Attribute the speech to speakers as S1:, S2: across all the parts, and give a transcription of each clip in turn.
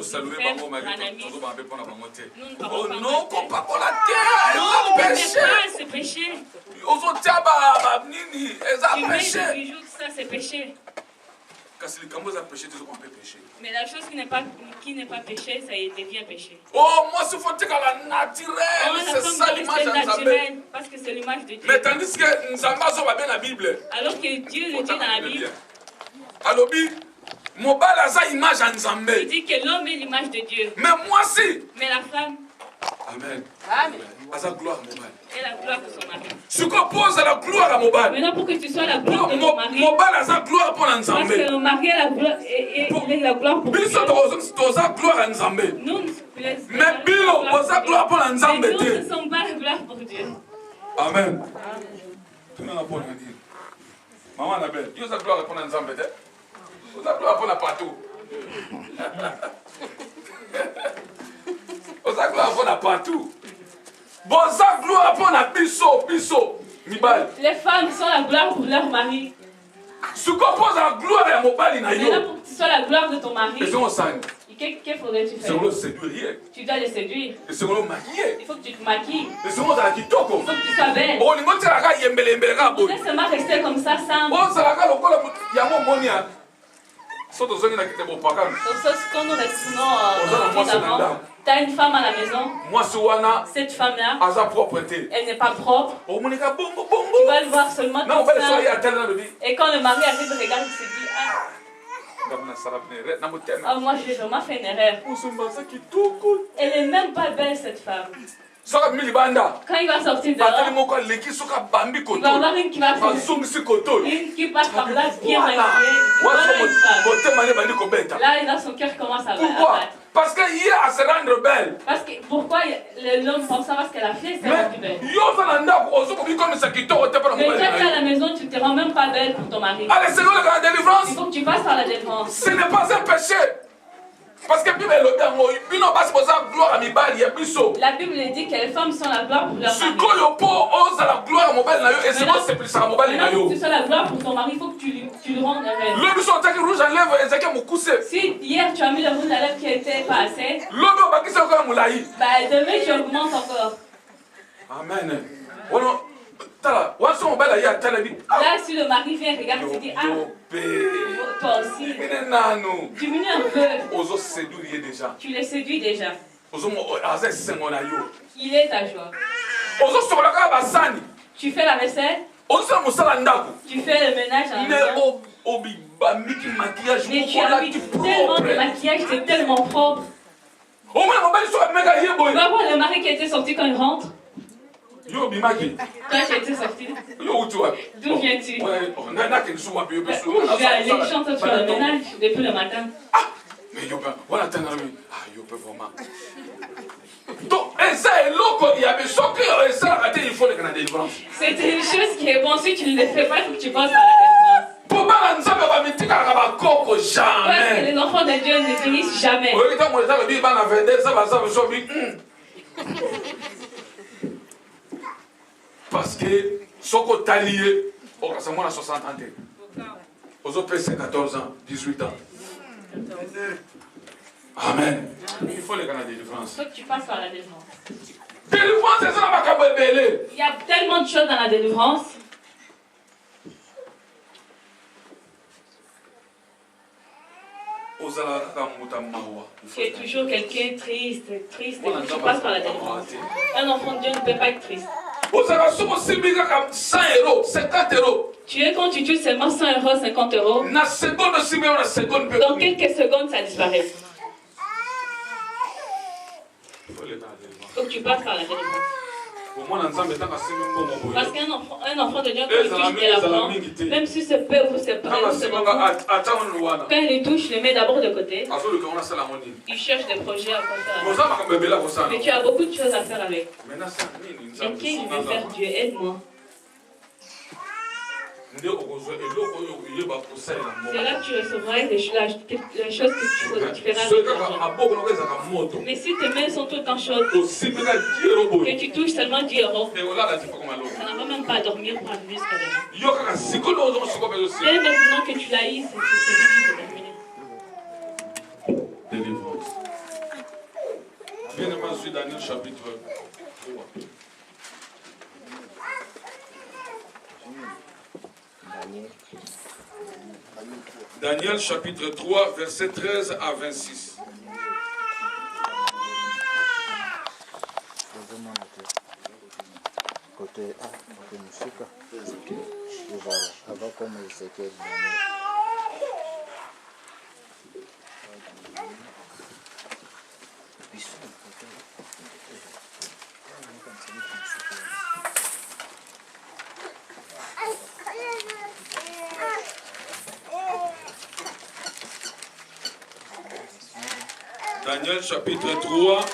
S1: saluer
S2: frère,
S1: mon ami.
S2: un ami.
S1: Nous ne parlons
S2: Oh
S1: non,
S2: pas
S1: pas pour la terre.
S2: non,
S1: C'est
S2: mais
S1: péché.
S2: pas, c'est péché. Tu mets
S1: péché.
S2: des bijoux, ça c'est péché. Mais la chose qui n'est pas péché, ça devient péché.
S1: Oh, moi, c'est faut dire la
S2: Oh,
S1: naturelle.
S2: la
S1: C'est
S2: femme
S1: ça
S2: doit
S1: l'image
S2: rester
S1: de Nzambé.
S2: naturelle, parce que c'est l'image de Dieu.
S1: Mais tandis que Nzamba va bien la Bible.
S2: Alors que Dieu le dit dans la Bible,
S1: Alobi, mobile a sa image en
S2: il
S1: Nzambé.
S2: dit que l'homme est l'image de Dieu.
S1: Mais moi si.
S2: Mais la femme
S1: Amen.
S3: Amen.
S1: A sa gloire mobile.
S2: est la gloire de son mari.
S1: Ce qu'on pose à la gloire à mobile.
S2: Maintenant, pour que tu sois la gloire de ton mari,
S1: Mobile a sa gloire pour
S2: parce que
S1: Nzambé.
S2: le mari est la gloire, il est la gloire pour Dieu.
S1: Biso to sa gloire à Nzambé.
S2: Nous,
S1: Mais Bilo, on sa gloire pour Nzambé.
S2: nous ne sommes pas la gloire pour Dieu.
S1: Amen. Tu n'en as pas à dire. Maman la belle, Dieu sa gloire pour Nzambé. On sa gloire pour la partout. On sa gloire pour la partout. Bon, sa gloire pour la biso. Mibal.
S2: Les femmes sont la gloire pour leur mari.
S1: Ce qu'on pose à la gloire à Mobali na
S2: Maintenant,
S1: yo.
S2: pour que tu sois la gloire de ton mari,
S1: Et c'est on sang.
S2: qu'est-ce faudrait-tu
S1: C'est
S2: faire?
S1: on séduire.
S2: Tu dois les séduire.
S1: Et c'est on maquiller.
S2: Il faut que tu te maquilles.
S1: Et c'est on la kitoko.
S2: Il faut que tu sois belle.
S1: Oh, ni ngoti la ka yembele ka
S2: Vous
S1: boy.
S2: pouvez seulement rester comme ça sans.
S1: Oh, ça la ka lokola ya mo monia. Soto zongi na kite bo pakam.
S2: Comme ça, quand nous restons évidemment, tu as une femme à la maison.
S1: Moi suwana
S2: Cette femme-là,
S1: aza propreté.
S2: elle n'est pas propre.
S1: Oh, monika bongo
S2: Tu
S1: bongo.
S2: vas le voir seulement
S1: Non, on
S2: comme
S1: va le soyer
S2: ça.
S1: à tel dans le vie.
S2: Et quand le mari arrive, il regarde, il se dit, ah,
S1: Ndamna sarabne na motema.
S2: ah, moi j'ai vraiment fait une erreur.
S1: Usumba sa kitoko.
S2: Elle n'est même pas belle, cette femme.
S1: Soka milibanda.
S2: Quand il va sortir
S1: Atali
S2: dehors,
S1: moko leki soka bambi
S2: il
S1: koto.
S2: va avoir une qui va faire.
S1: Bazongisi koto.
S2: Une qui passe par là, bien
S1: Voilà.
S2: maquillée. Voilà une femme.
S1: Motema ne bandi kobeta.
S2: Là, son cœur commence à
S1: Pourquoi?
S2: battre.
S1: Parce qu'il y a à se rendre belle.
S2: Parce que, pourquoi l'homme pense ça? Parce qu'elle a fait, c'est la plus belle.
S1: Mais yo ça nanda ozo ko comme ça qui to te pas
S2: Mais
S1: mobile.
S2: toi, tu es à la maison, tu ne te rends même pas belle pour ton mari.
S1: Allez, c'est le la
S2: Il
S1: délivrance.
S2: faut que tu passes par la délivrance.
S1: Ce n'est pas un péché. Parce que Bible le dango, bino basi posa gloire à mibali ya biso.
S2: La Bible dit que les femmes sont la gloire pour leur mari.
S1: Sikoyo po oza la gloire à mobile na yo et c'est pas c'est plus ça mobile na
S2: Maintenant,
S1: yo.
S2: pour que tu sois la gloire pour ton mari, il faut que tu le rendes heureux.
S1: Le biso taki rouge en lèvres ezaki mukuse.
S2: Si hier tu as mis le rouge à lèvres qui était pas assez,
S1: Lobo bakisa ko mulai.
S2: bah demain tu augmentes encore.
S1: Amen. Wono tala, wanso mobile ya tala bi.
S2: Là, si le mari vient, regarde, tu dis, ah, toi aussi,
S1: Mine nanu.
S2: diminue un peu.
S1: Ozo séduire déjà.
S2: Tu les séduis déjà.
S1: Ozo mo aza sengo na yo.
S2: Il est ta joie.
S1: Ozo sokola ka basani.
S2: Tu fais la vaisselle,
S1: Ozo musala ndako.
S2: tu fais le ménage à la
S1: Mais
S2: maison.
S1: obi bamiki maquillage
S2: Mais tu
S1: mokola
S2: as mis
S1: tu
S2: tellement de
S1: propre.
S2: maquillage, c'est tellement propre.
S1: Au moins mobile so mega
S2: Tu
S1: yeboy.
S2: vas voir le mari qui était sorti quand il rentre.
S1: Yo bimaki.
S2: Toi, tu étais sorti.
S1: Yo utu wapi?
S2: D'où viens-tu?
S1: Ouais, na ke nsu wapi yo
S2: Où
S1: beso.
S2: je vais aller, je suis en train de faire le ménage depuis le matin.
S1: Ah, mais yo ben, voilà tana mi. Ah, yo peut vraiment. Donc, et ça est loco, il y a besoin que ça raté il faut le Canada délivrance.
S2: C'est une chose qui est bon, si tu ne le fais pas, il faut que tu penses à la délivrance.
S1: Pour pas nzambe ba mitika ka koko
S2: Parce que
S1: jamais.
S2: les enfants de Dieu ne finissent jamais.
S1: Oui, quand moi ça veut dire ba na vendre ça va so bi. Parce que soko talié au cas moi 60 ans. Aux autres 14 ans, 18 ans. Amen. Il faut le Canada délivrance.
S2: Il faut que tu passes par la délivrance.
S1: Délivrance c'est ça va ka belé.
S2: Il y a tellement de choses dans la délivrance. Tu es toujours quelqu'un triste, triste, et puis tu passes par la délivrance. Un enfant de Dieu ne peut pas être triste.
S1: 100 euros, 50 euros.
S2: Tu es quand tu tues seulement 100 euros, 50 euros.
S1: Na seconde aussi, mais na seconde.
S2: Dans quelques secondes, ça disparaît. Il faut que tu passes par la délivrance. Parce qu'un enfant de Dieu, quand il touche de l'argent, même si c'est peu ou c'est pas, quand il les touche, il les met d'abord de côté. Il cherche des projets à faire. Mais tu as beaucoup de choses à faire avec. Mais qui je vais faire Dieu? Aide-moi. C'est là que tu recevras les choses que tu feras avec l'argent. Mais si tes mains sont tout le temps chaudes, que tu touches seulement 10 euros, ça ne va même pas dormir pour arriver jusqu'à demain. Dès maintenant que tu l'as eu, c'est fini, c'est terminé.
S1: Délivrance. Bien-aimé, sur Daniel chapitre 3. Daniel chapitre 3, verset 13 à 26.
S3: Côté A, côté musique. Et voilà, avant comme il s'était donné.
S1: Daniel chapitre 3,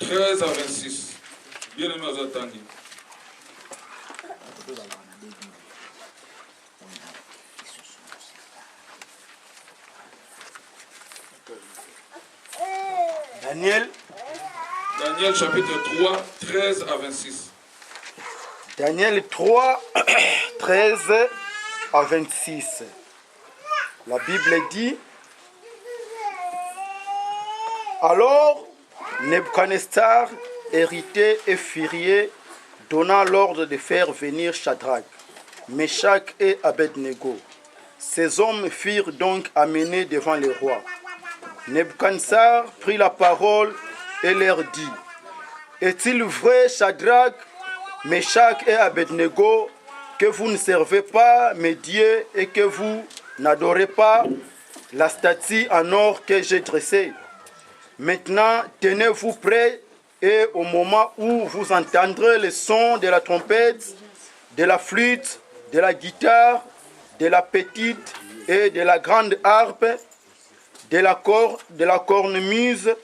S1: 13 à 26. Bien aimé, vous attendez. Daniel chapitre 3, 13 à 26.
S4: Daniel 3, 13 à 26. La Bible dit: alors Nebuchadnezzar, hérité et furieux, donna l'ordre de faire venir Shadrach, Meshach et Abednego. Ces hommes furent donc amenés devant le roi. Nebuchadnezzar prit la parole et leur dit: est-il vrai, Shadrach, Meshach et Abednego, que vous ne servez pas mes dieux et que vous n'adorez pas la statue en or que j'ai dressée? Maintenant, tenez-vous prêts, et au moment où vous entendrez le son de la trompette, de la flûte, de la guitare, de la petite et de la grande harpe, de la cornemuse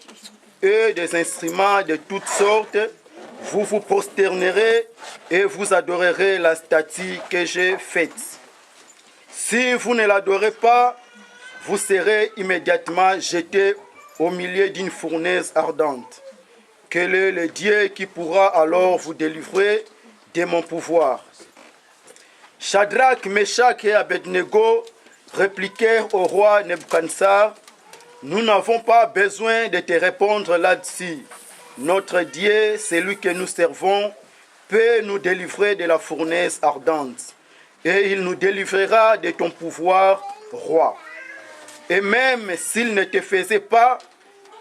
S4: et des instruments de toutes sortes, vous vous prosternerez et vous adorerez la statue que j'ai faite. Si vous ne l'adorez pas, vous serez immédiatement jetés au milieu d'une fournaise ardente. Quel est le Dieu qui pourra alors vous délivrer de mon pouvoir? Shadrach, Meshach et Abednego répliquèrent au roi Nebuchadnezzar: nous n'avons pas besoin de te répondre là-dessus. Notre Dieu, celui que nous servons, peut nous délivrer de la fournaise ardente, et il nous délivrera de ton pouvoir, roi. Et même s'il ne te faisait pas,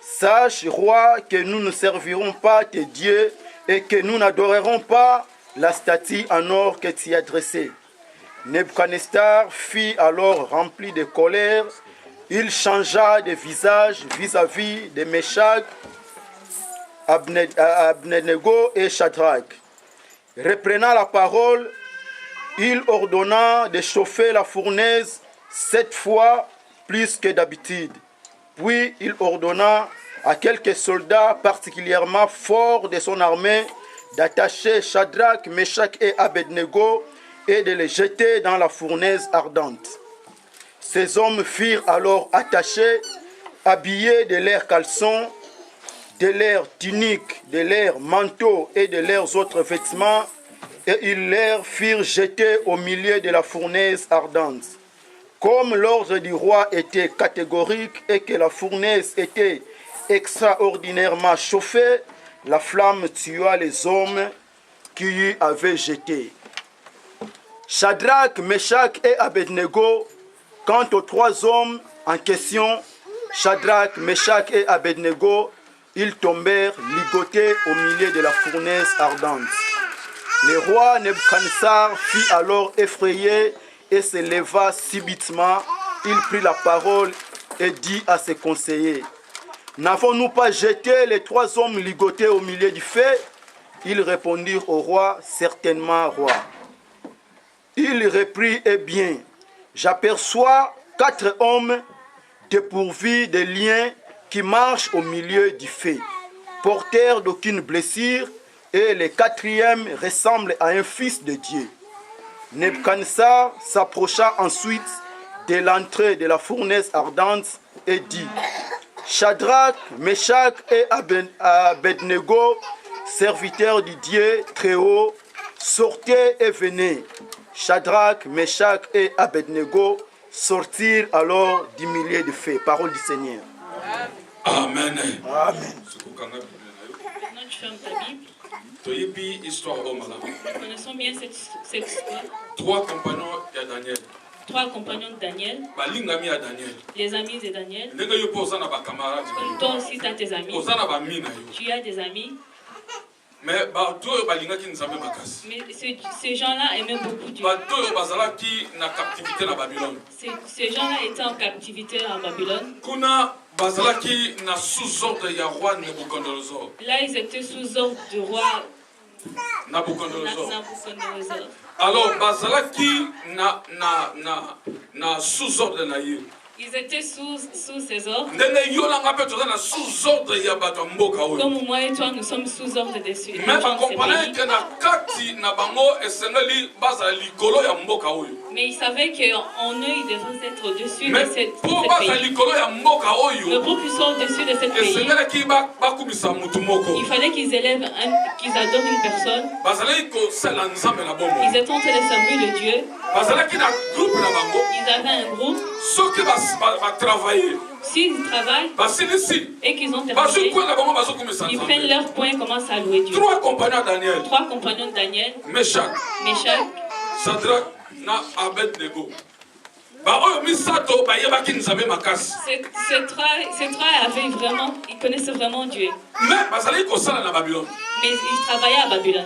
S4: sache, roi, que nous ne servirons pas tes dieux et que nous n'adorerons pas la statue en or que tu as dressée. Nebuchadnezzar fut alors rempli de colère. Il changea de visage vis-à-vis de Meshach, Abednego et Shadrach. Reprenant la parole, il ordonna de chauffer la fournaise 7 fois plus que d'habitude. Puis il ordonna à quelques soldats particulièrement forts de son armée d'attacher Shadrach, Meshach et Abednego et de les jeter dans la fournaise ardente. Ces hommes furent alors attachés, habillés de leurs caleçons, de leurs tuniques, de leurs manteaux et de leurs autres vêtements, et ils leur furent jetés au milieu de la fournaise ardente. Comme l'ordre du roi était catégorique et que la fournaise était extraordinairement chauffée, la flamme tua les hommes qui y avaient jeté. Shadrach, Meshach et Abednego, quant aux 3 hommes en question, Shadrach, Meshach et Abednego, ils tombèrent ligotés au milieu de la fournaise ardente. Le roi Nebuchadnezzar fut alors effrayé et se leva subitement. Il prit la parole et dit à ses conseillers: n'avons-nous pas jeté les 3 hommes ligotés au milieu du feu? Ils répondirent au roi: certainement, roi. Il reprit: eh bien, j'aperçois 4 hommes dépourvus de liens qui marchent au milieu du feu, porteurs d'aucune blessure, et le 4e ressemble à un fils de Dieu. Nebuchadnezzar s'approcha ensuite de l'entrée de la fournaise ardente et dit: Shadrach, Meshach et Abednego, serviteurs du Dieu très haut, sortez et venez. Shadrach, Meshach et Abednego sortirent alors du milieu du feu. Parole du Seigneur.
S1: Amen.
S4: Amen.
S2: Maintenant, tu fermes ta Bible. Nous connaissons bien cette histoire.
S1: Trois compagnons de Daniel.
S2: Trois compagnons de Daniel. Les amis de Daniel. Comme toi aussi, tu as tes amis. Tu as des amis.
S1: Mais
S2: ces gens-là aimaient beaucoup Dieu. Ces gens-là étaient en captivité en Babylone. Là, ils étaient sous ordre du roi Nabucodonosor.
S1: Alors, na sous ordre na ye.
S2: Ils étaient sous ses ordres. Comme moi et toi, nous sommes sous ordre dessus. Mais ils savaient qu'en eux, ils devraient être au-dessus de ce pays. Mais pour qu'ils soient au-dessus de ce pays, il fallait qu'ils élèvent, qu'ils adorent une personne. Ils étaient en train de servir le Dieu. Ils avaient un groupe. S'ils travaillent et qu'ils ont terminé, ils prennent leur point et commencent à louer Dieu. Trois compagnons de Daniel, Meshach,
S1: Shadrach, Abednego.
S2: Ces trois avaient vraiment, ils connaissaient vraiment Dieu. Mais ils travaillaient à Babylone.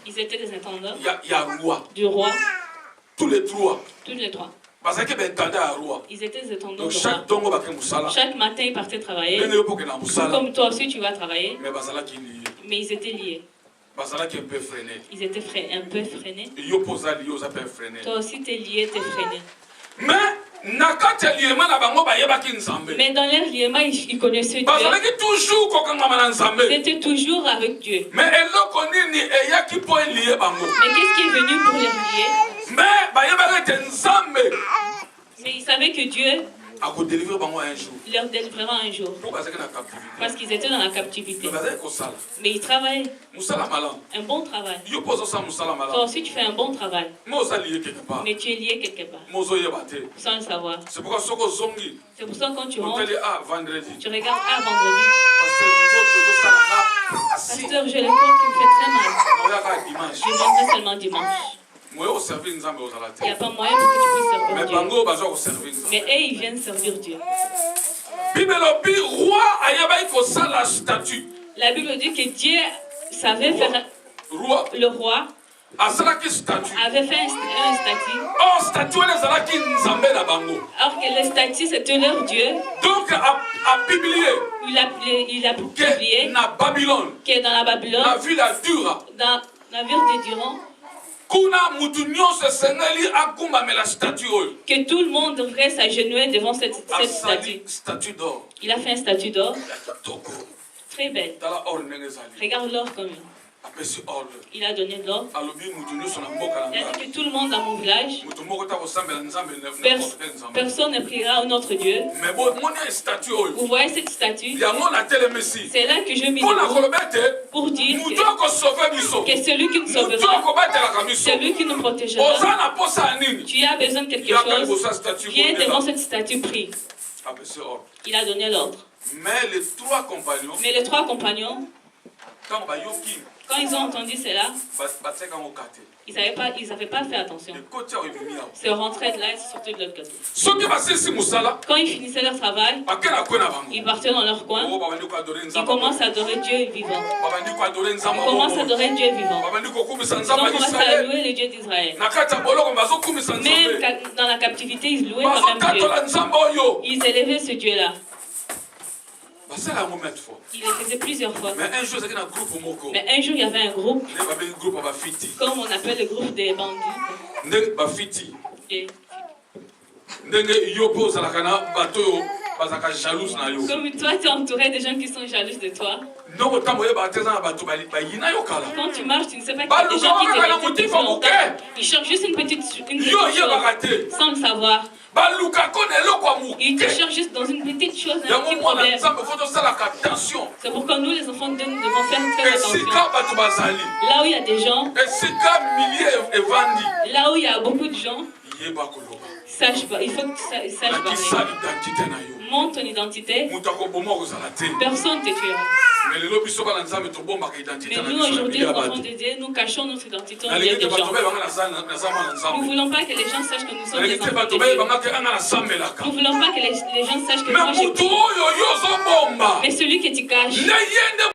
S2: Ils étaient des intendants du roi.
S1: Tous les trois.
S2: Ils étaient des intendants du roi. Chaque matin, ils partaient travailler. Comme toi aussi, tu vas travailler. Mais ils étaient liés. Ils étaient un peu freinés. Toi aussi, tu es lié, tu es freiné. Mais dans leur liement, ils connaissaient Dieu. C'était toujours avec Dieu. Mais qu'est-ce qui est venu pour les lier? Mais ils savaient que Dieu leur délivrera un jour. Parce qu'ils étaient dans la captivité. Mais ils travaillaient. Un bon travail. Toi aussi tu fais un bon travail. Mais tu es lié quelque part. Sans le savoir. C'est pour ça que quand tu rentres, tu regardes vendredi. Pasteur, j'ai le corps qui me fait très mal. Je viendrai seulement dimanche. Il n'y a pas moyen pour que tu puisses servir Dieu. Mais eux, ils viennent servir Dieu. La Bible dit que Dieu savait faire. Le roi avait fait un statut. Alors que le statut, c'était leur Dieu.
S1: Donc,
S2: il a publié que dans la Babylone, dans la ville de Duran, que tout le monde devrait s'agenouiller devant cette statue d'or. Il a fait un statut d'or. Très belle. Regarde l'or comme il a donné de l'or. Il a dit que tout le monde dans mon village, personne ne priera au notre Dieu. Vous voyez cette statue? C'est là que je m'y pour dire que celui qui nous sauvera, celui qui nous protégera, tu as besoin de quelque chose, viens devant cette statue, prie. Il a donné l'ordre. Mais les trois compagnons, quand ils ont entendu cela, ils n'avaient pas fait attention. Ils rentraient de là et sortaient de l'autre côté. Quand ils finissaient leur travail, ils partaient dans leur coin. Ils commencent à adorer Dieu vivant. Ils commencent à adorer Dieu vivant. Ils commencent à louer le Dieu d'Israël. Même dans la captivité, ils louaient quand même Dieu. Ils élevaient ce Dieu-là. Il le faisait plusieurs fois. Mais un jour, il y avait un groupe, comme on appelle le groupe des bandits. Comme toi, tu es entouré de gens qui sont jaloux de toi. Quand tu marches, tu ne sais pas qu'il y a des gens qui te regardent. Ils cherchent juste une petite chose, sans le savoir. Ils te cherchent juste dans une petite chose, un petit problème. C'est pourquoi nous, les enfants de Dieu, nous devons faire très attention. Là où il y a des gens, là où il y a beaucoup de gens, Il faut que tu saches parler. Montre ton identité. Personne ne te tuera. Mais nous, aujourd'hui, nous enfants de Dieu, nous cachons notre identité en des gens. Nous ne voulons pas que les gens sachent que nous sommes des enfants de Dieu. Nous ne voulons pas que les gens sachent que moi j'ai tué. Mais celui que tu caches,